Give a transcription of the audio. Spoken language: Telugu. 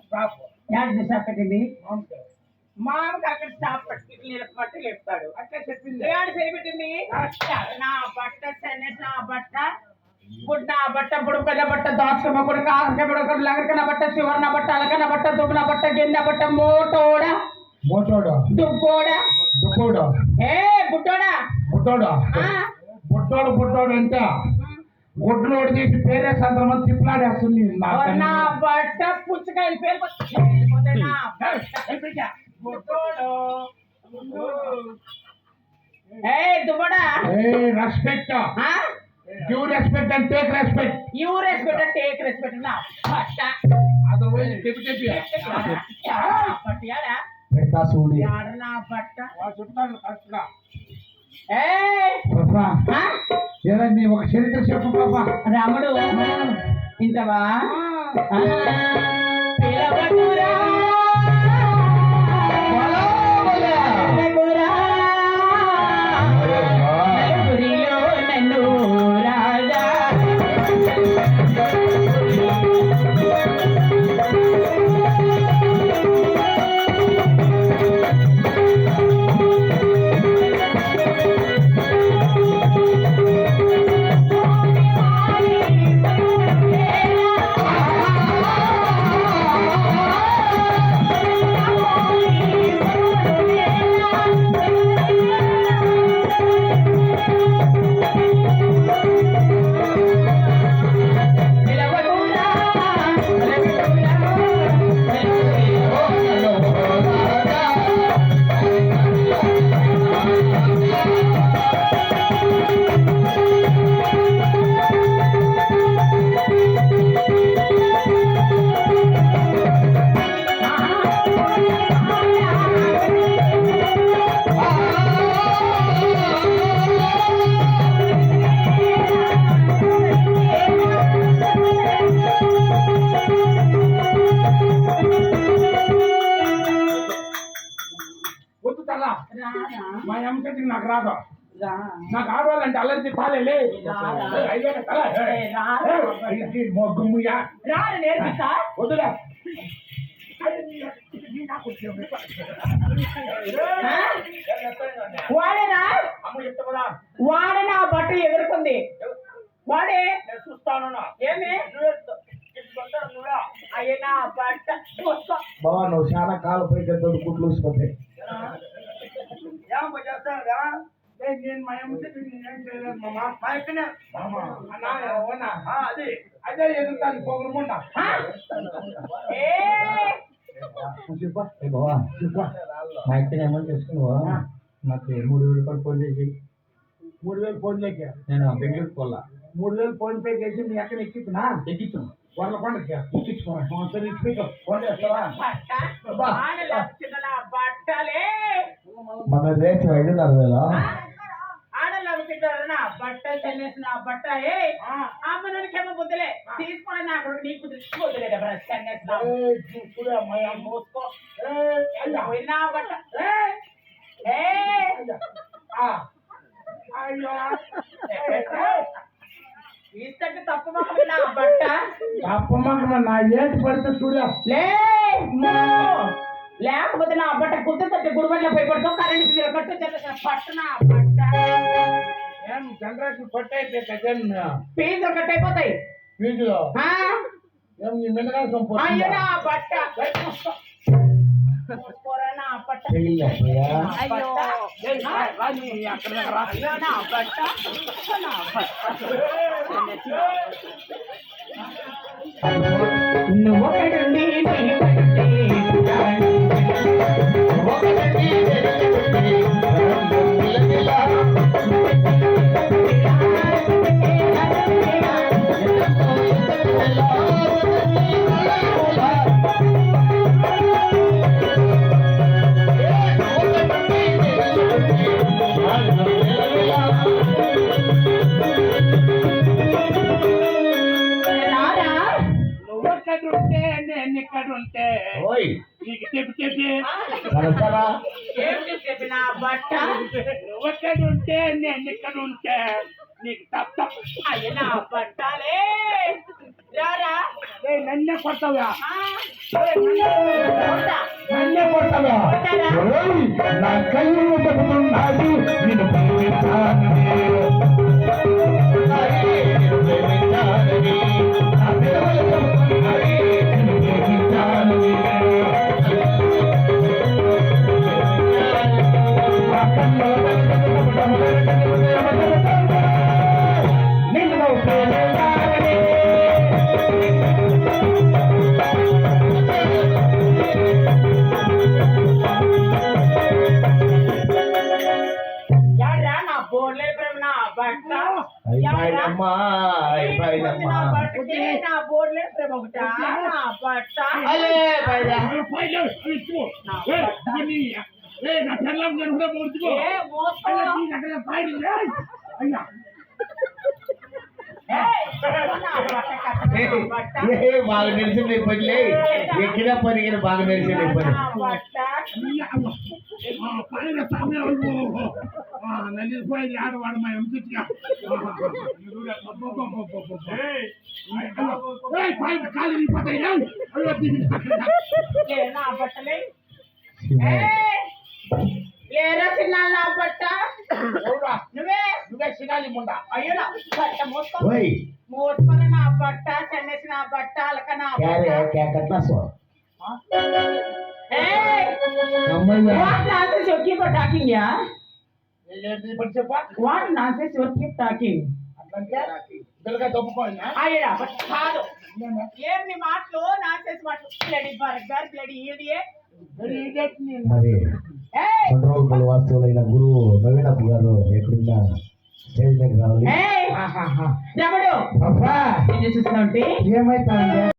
స్టాప్ పెట్టింది మామకి అక్కడ స్టాప్ పెట్టి నిలబట్టి లేపుతాడు అట్లా చెప్పింది ఏడు చేయబెట్టింది నా బట్ట సెన్నెస్ నా బట్ట గుడ్ నా బట్ట బుడుకల బట్ట దాస్కమ కొడుక ఆంకే బుడుక లగరకన బట్ట శివర్న బట్ట అలకన బట్ట దుగ్న బట్ట గిన్న బట్ట మోటోడా దుబ్బోడా ఏ బుట్టోడా బుట్టోడు అంటే గుడ్లోడు చేసి పేరే సందర్భం తిప్పలాడేస్తుంది నా బట్ట పుచ్చకాయలు పేరు respect give respect and take respect take respect నా బట్ట అదర్వైజ్ చెప్పి పట్టియాడా చూడు నా బట్ట చెప్తాను కరెక్ట్గా పాపా ఏదండి ఒక చరిత్ర చెప్పు పాపా రాముడు ఇంతవా మా అమ్మకి నాకు రాదు నాకు ఆడవాళ్ళంటే అల్లరి తాళే వద్దురా వాడనా బట్ట ఎదుర్కొంది వాడే చూస్తాను ఏమి అయినా బట్ట బాబా నువ్వు చాలా కాలు పైకి కుట్లు ఊసిపోతాయి నేను మా అమ్మకి ఏం చేయలేదు అదే ఎదుగుతాను పొగరముండా బావా మా ఇంటిని ఏమని చేసుకున్నావా నాకు 3,000 రూపాయలు ఫోన్ చేసి 3,000 ఫోన్ లేక నేను బెంగళూరు పోలా 3,000 ఫోన్ పే చేసి నీ ఎక్కడ ఎక్కించునా ఎక్కించాను వాళ్ళ కొండకి ఎక్కించుకోవాలి బట్టలే మన రేట్ 5,40,000 ఆడలు బట్ట చెల్లేసిన బట్ట అమ్మకేమో బుద్ధలే తీసుకొని నాకు నీకు బుద్ధలేదా మూసుకో నా బట్ట ఇస్తే తప్పు నా బట్ట తప్పమ్మా నా ఏంటి పడితే చూడ లేకపోతే నా బట్ట గుర్తు తట్టి గుడిగడ్ల పోయి పడుతావు కరెంట్ కట్టు పట్టు నా బట్ట ఏం జనరేషన్ కొట్టయితే కజన్ ఫీజు కట్ అయిపోతాయి ఫీజులో ఏం నీ మినగాల్సిన అయ్యో నా బట్ట నా బట్ట నీకు చెప్పి చెప్పిన బట్ట నువ్వెక్కడ ఉంటే నేను ఎక్కడ ఉంటే నీకు తప్ప అయినా బట్టలే రారా ఏయ్, నన్నే కొడతావా కొడతా. నన్నే కొడతావా కొట్టారా? ఓయ్, నా కళ్ళు చెబుతున్నాయి నేను ప్రేమించాలని. నేను ప్రేమించాలని. నా పెదవులు చెబుతున్నాయి నేను ప్రేమించాలని. నా కళ్ళు నిన్ను ప్రేమించాలని. యాడ్రా నా బోర్లే ప్రేమ నా బట్ట అయిపోయిందమ్మా, అయిపోయిందమ్మా. నా బట్టకి నా బోర్లే ప్రేమ ఒకటా నా బట్ట అలే, పైదా. ఏ మోసుకో నా బట్ట కట్ట నా బట్ట బాగా తెలిసింది పనిలే, ఎక్కిన పని బాగా తెలిసింది పని. నా బట్ట నల్లిపోయింది ఆడవాడు మా ఎంతగా కాలు పోతాయి. లే నా బట్టలే లేరా చిన్న నా బట్ట నువ్వే నువ్వే సినాలి ముందా. అయ్యో నా బట్ట మోసుకో ఓయ్, మోసుకొని నా బట్ట చెన్నేసి నా బట్ట అలక నా బట్ట కట్లా so What nonsense you keep talking, yeah? చెప్పా What nonsense you keep talking? అట్లంటే పిల్లగా తప్పుకోవాలా? అయ్యా కాదు ఏం నీ మాటలు నాన్సెన్స్ మాటలు బ్లడీ బర్గర్ బ్లడీ ఇడియట్ మరి ఏయ్ కంట్రోల్ వాస్తువులైన గురువు నవీనప్ప గారు ఎక్కడున్నా స్టేజ్ దగ్గర రావాలి. ఏయ్ రమడు అబ్బా, ఏం చేస్తున్నావు ఏమైతా